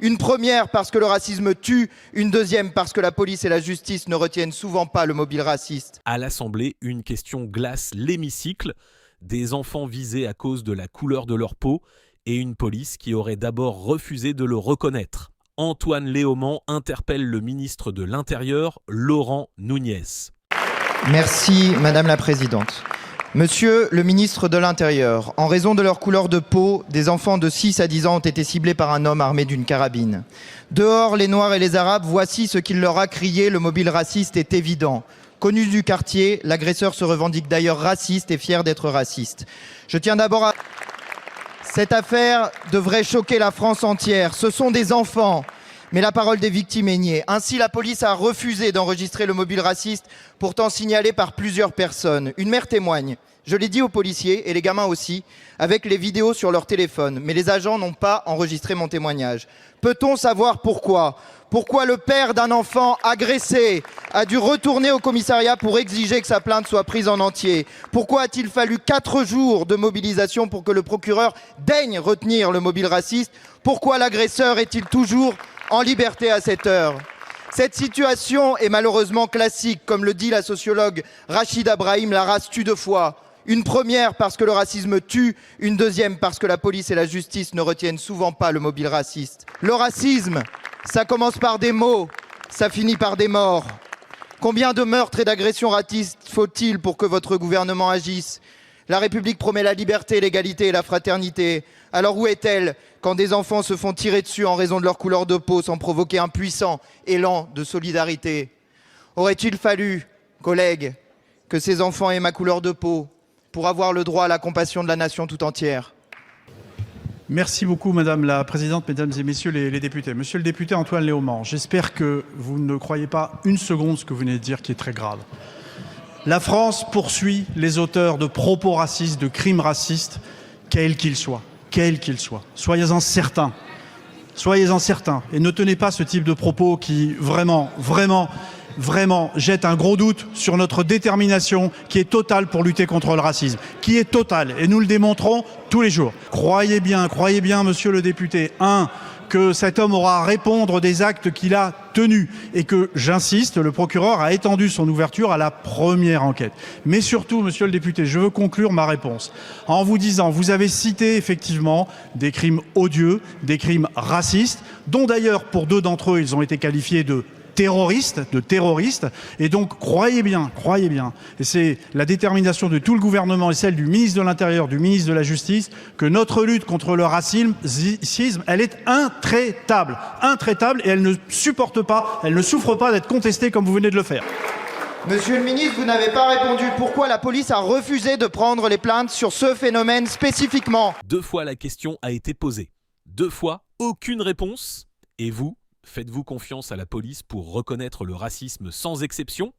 Une première parce que le racisme tue, une deuxième parce que la police et la justice ne retiennent souvent pas le mobile raciste. À l'Assemblée, une question glace l'hémicycle. Des enfants visés à cause de la couleur de leur peau et une police qui aurait d'abord refusé de le reconnaître. Antoine Léaumont interpelle le ministre de l'Intérieur, Laurent Nunez. Merci Madame la Présidente. Monsieur le ministre de l'Intérieur, en raison de leur couleur de peau, des enfants de 6 à 10 ans ont été ciblés par un homme armé d'une carabine. Dehors, les Noirs et les Arabes, voici ce qu'il leur a crié, le mobile raciste est évident. Connu du quartier, l'agresseur se revendique d'ailleurs raciste et fier d'être raciste. Je tiens d'abord à... Cette affaire devrait choquer la France entière. Ce sont des enfants. Mais la parole des victimes est niée. Ainsi, la police a refusé d'enregistrer le mobile raciste, pourtant signalé par plusieurs personnes. Une mère témoigne. Je l'ai dit aux policiers, et les gamins aussi, avec les vidéos sur leur téléphone. Mais les agents n'ont pas enregistré mon témoignage. Peut-on savoir pourquoi ? Pourquoi le père d'un enfant agressé a dû retourner au commissariat pour exiger que sa plainte soit prise en entier ? Pourquoi a-t-il fallu 4 jours de mobilisation pour que le procureur daigne retenir le mobile raciste ? Pourquoi l'agresseur est-il toujours en liberté à cette heure ? Cette situation est malheureusement classique, comme le dit la sociologue Rachida Brahim, la race tue 2 fois. Une première parce que le racisme tue, une deuxième parce que la police et la justice ne retiennent souvent pas le mobile raciste. Le racisme, ça commence par des mots, ça finit par des morts. Combien de meurtres et d'agressions racistes faut-il pour que votre gouvernement agisse ? La République promet la liberté, l'égalité et la fraternité. Alors où est-elle quand des enfants se font tirer dessus en raison de leur couleur de peau sans provoquer un puissant élan de solidarité ? Aurait-il fallu, collègues, que ces enfants aient ma couleur de peau pour avoir le droit à la compassion de la nation tout entière ? Merci beaucoup Madame la Présidente, Mesdames et Messieurs les députés. Monsieur le député Antoine Léaumont, j'espère que vous ne croyez pas une seconde ce que vous venez de dire qui est très grave. La France poursuit les auteurs de propos racistes, de crimes racistes, quels qu'ils soient. Soyez-en certains. Soyez-en certains. Et ne tenez pas ce type de propos qui vraiment jette un gros doute sur notre détermination qui est totale pour lutter contre le racisme. Qui est totale. Et nous le démontrons tous les jours. Croyez bien, monsieur le député, que cet homme aura à répondre des actes qu'il a tenus et que, j'insiste, le procureur a étendu son ouverture à la première enquête. Mais surtout, monsieur le député, je veux conclure ma réponse en vous disant, vous avez cité effectivement des crimes odieux, des crimes racistes, dont d'ailleurs pour 2 d'entre eux, ils ont été qualifiés de terroristes, et donc croyez bien, et c'est la détermination de tout le gouvernement et celle du ministre de l'Intérieur, du ministre de la Justice, que notre lutte contre le racisme, elle est intraitable, et elle ne supporte pas, elle ne souffre pas d'être contestée comme vous venez de le faire. Monsieur le ministre, vous n'avez pas répondu. Pourquoi la police a refusé de prendre les plaintes sur ce phénomène spécifiquement ? 2 fois la question a été posée. 2 fois, aucune réponse. Et vous ? Faites-vous confiance à la police pour reconnaître le racisme sans exception ?